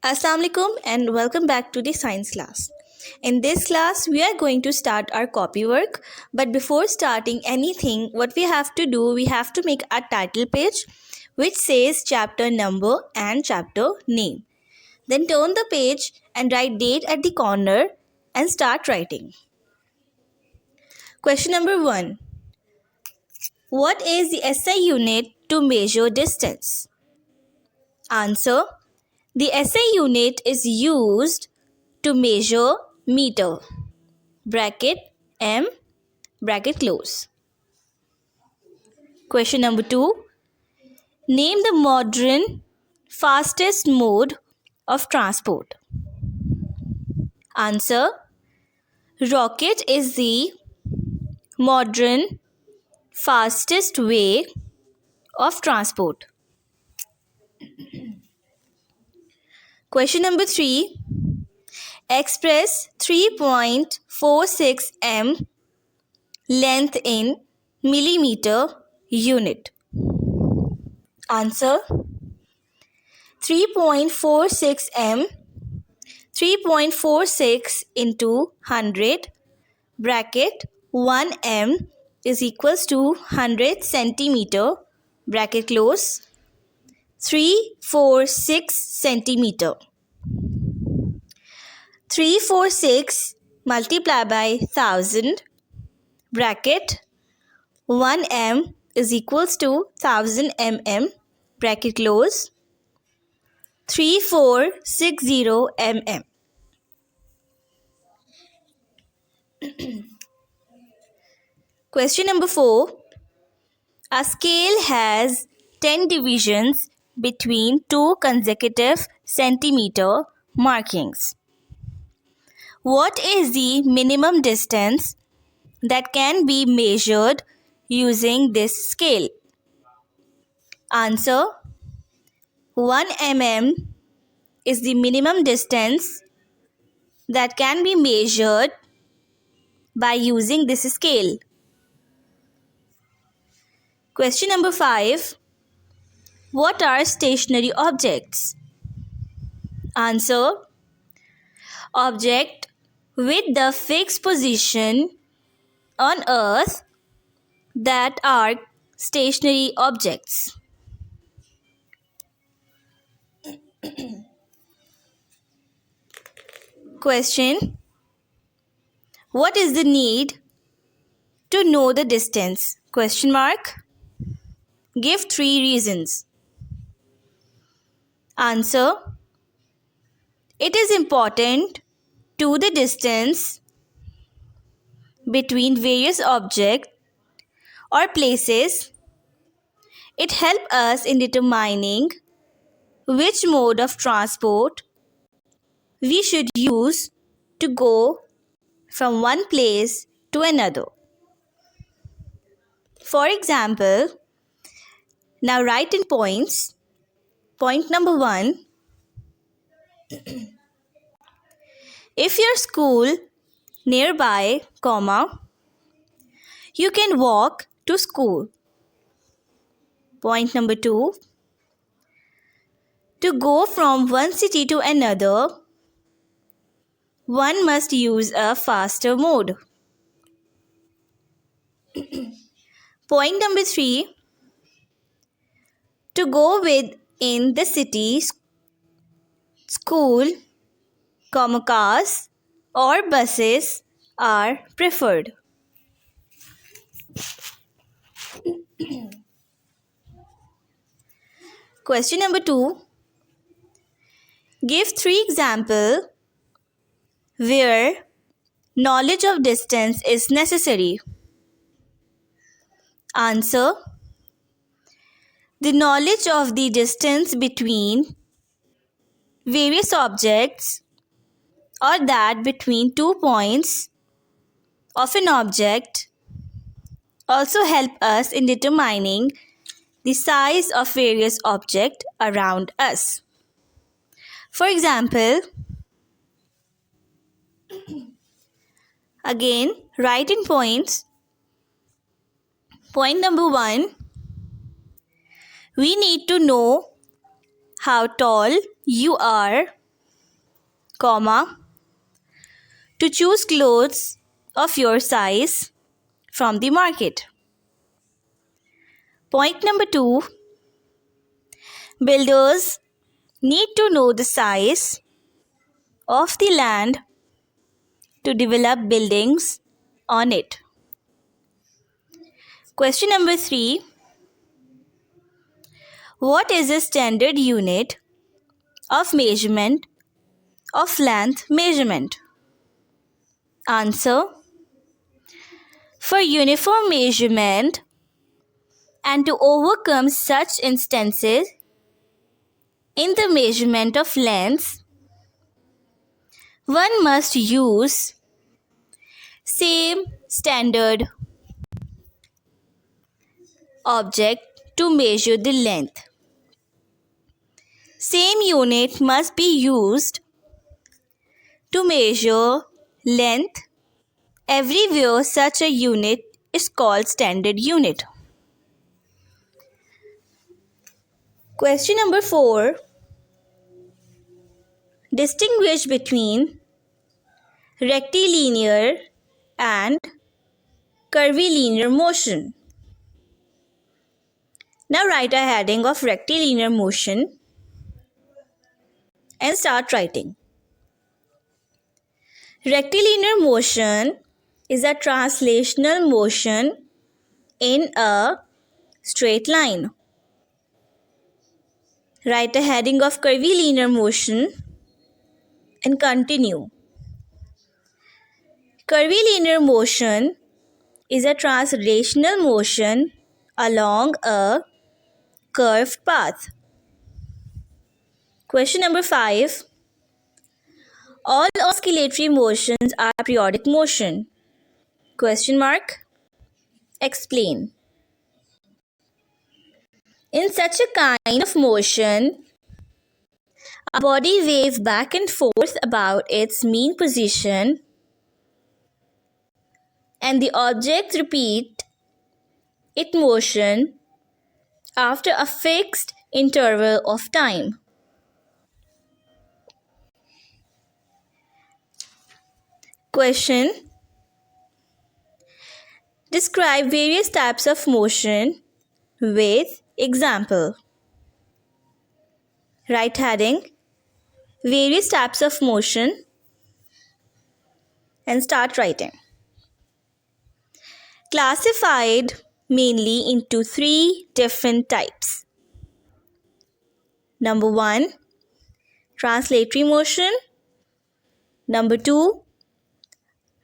Assalamu alaikum and welcome back to the science class. In this class, we are going to start our copy work. But before starting anything, what we have to do, we have to make a title page which says chapter number and chapter name. Then turn the page and write date at the corner and start writing. Question number 1. What is the SI unit to measure distance? Answer. The SI unit is used to measure meter. Bracket M, bracket close. Question number 2. Name the modern fastest mode of transport. Answer. Rocket is the modern fastest way of transport. Question number 3. Express 3.46 m length in millimeter unit. Answer. 3.46 m 3.46 into 100 bracket 1 m is equals to 100 centimeter bracket close 346 centimeter. 346 multiplied by 1000 bracket 1 m is equals to 1000 mm bracket close 3460 mm. Question number 4. A scale has 10 divisions between two consecutive centimeter markings. What is the minimum distance that can be measured using this scale? Answer. 1 mm is the minimum distance that can be measured by using this scale. Question number 5. What are stationary objects? Answer. Object with the fixed position on earth that are stationary objects. Question. What is the need to know the distance? Question mark. Give 3 reasons. Answer. It is important to the distance between various objects or places. It helps us in determining which mode of transport we should use to go from one place to another. For example, now write in points. Point number 1. If your school nearby, you can walk to school. Point number 2. To go from one city to another, one must use a faster mode. Point number 3. To go within the city, school, cars or buses are preferred. Question number 2. Give 3 examples where knowledge of distance is necessary. Answer. The knowledge of the distance between various objects or that between 2 points of an object also help us in determining the size of various objects around us. For example, again, write in points. Point number 1. We need to know how tall you are comma, to choose clothes of your size from the market. Point number 2, builders need to know the size of the land to develop buildings on it. Question number 3, what is the standard unit of measurement of length measurement? Answer, for uniform measurement and to overcome such instances in the measurement of lengths, one must use same standard object to measure the length. Same unit must be used to measure length. Everywhere such a unit is called standard unit. Question number 4. Distinguish between rectilinear and curvilinear motion. Now write a heading of rectilinear motion and start writing. Rectilinear motion is a translational motion in a straight line. Write a heading of curvilinear motion and continue. Curvilinear motion is a translational motion along a curved path. Question number 5. All oscillatory motions are periodic motion. Question mark. Explain. In such a kind of motion, a body waves back and forth about its mean position and the object repeat its motion after a fixed interval of time. Question. Describe various types of motion with example. Write heading various types of motion and start writing. Classified mainly into 3 different types. Number 1, translatory motion. Number 2,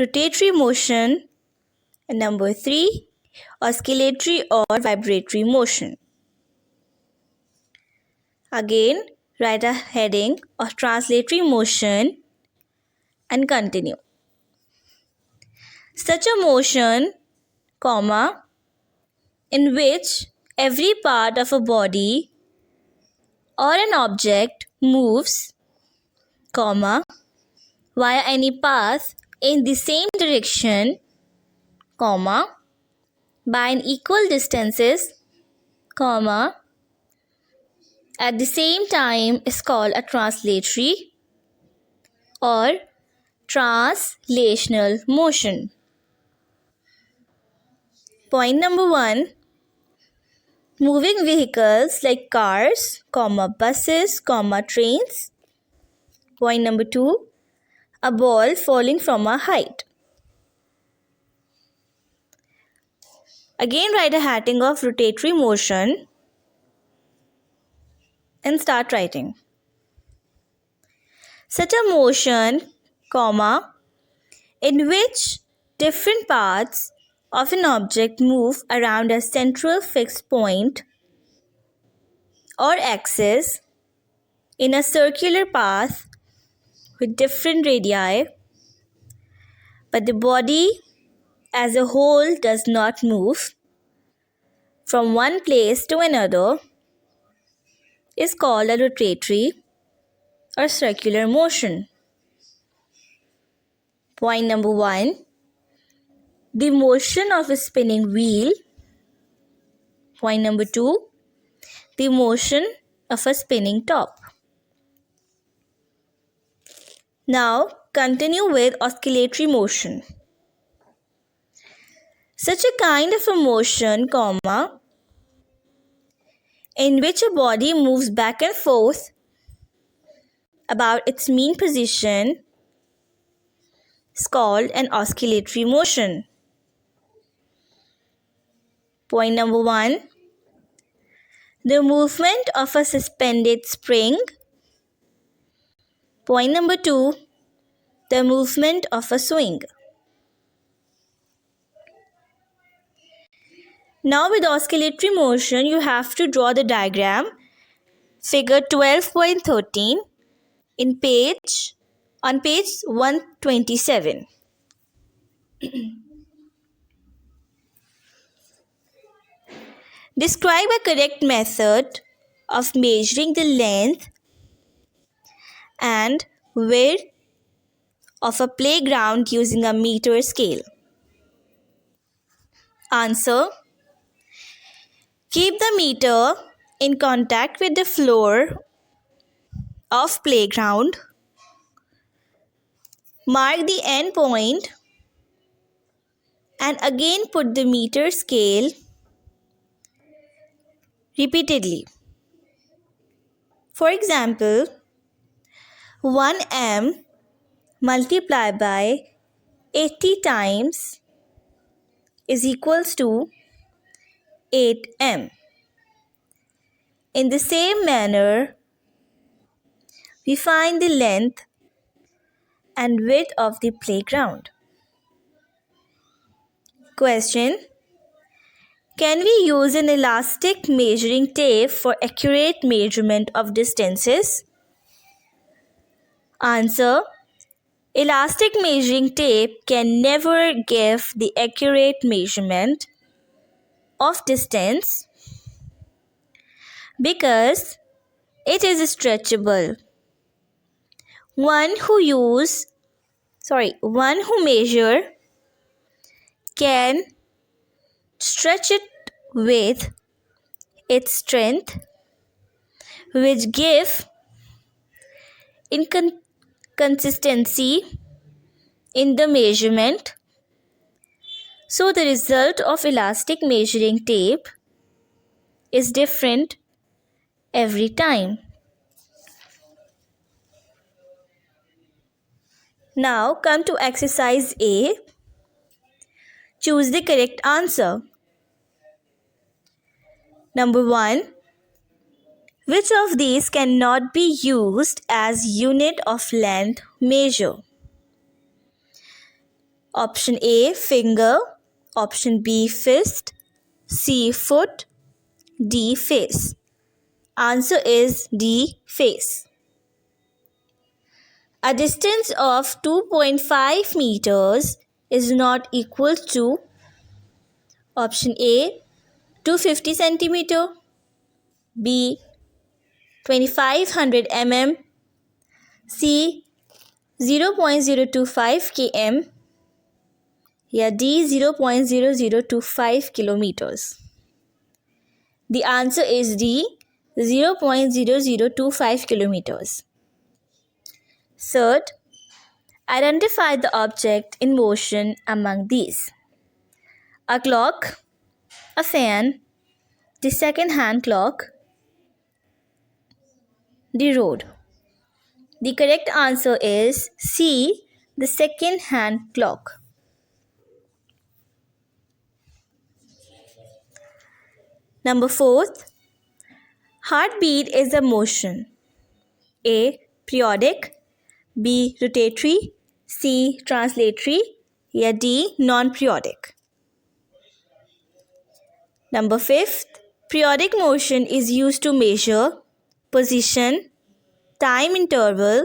rotatory motion. And number 3, oscillatory or vibratory motion. Again, write a heading of translatory motion and continue. Such a motion, comma, in which every part of a body or an object moves, comma, via any path in the same direction, comma, by an equal distances, comma, at the same time is called a translatory or translational motion. Point number 1. Moving vehicles like cars, comma, buses, comma, trains. Point number 2. A ball falling from a height. Again, write a heading of rotatory motion and start writing. Such a motion, comma, in which different parts of an object move around a central fixed point or axis in a circular path with different radii, but the body as a whole does not move from one place to another, is called a rotatory or circular motion. Point number 1. The motion of a spinning wheel. Point number 2. The motion of a spinning top. Now continue with oscillatory motion. Such a kind of a motion, in which a body moves back and forth about its mean position is called an oscillatory motion. Point number 1. The movement of a suspended spring. Point number 2. The movement of a swing. Now with oscillatory motion, you have to draw the diagram, figure 12.13 on page 127. Describe a correct method of measuring the length and width of a playground using a meter scale. Answer. Keep the meter in contact with the floor of playground. Mark the end point and again put the meter scale repeatedly. For example, 1 m multiplied by 80 times is equals to 8 m. In the same manner, we find the length and width of the playground. Question. Can we use an elastic measuring tape for accurate measurement of distances? Answer. Elastic measuring tape can never give the accurate measurement of distance because it is stretchable. One who measure can stretch it with its strength, which give inconsistency in the measurement. So the result of elastic measuring tape is different every time. Now come to exercise A. Choose the correct answer. Number 1. Which of these cannot be used as unit of length measure? Option A, finger. Option B, fist. C, foot. D, face. Answer is D, face. A distance of 2.5 meters is not equal to option A, 250 centimeter, B, 2500 mm, C, 0.025 km, या D, 0.0025 kilometers. The answer is D, 0.0025 kilometers. Third, identify the object in motion among these. A clock, a fan, the second-hand clock, the road. The correct answer is C, the second-hand clock. Number 4th, heartbeat is a motion. A, periodic, B, rotatory, C, translatory, या D, non-periodic. Number 5th, periodic motion is used to measure position, time interval,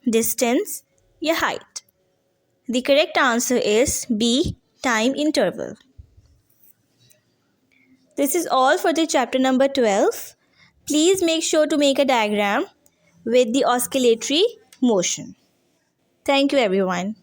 distance, या height. The correct answer is B, time interval. This is all for the chapter number 12. Please make sure to make a diagram with the oscillatory motion. Thank you everyone.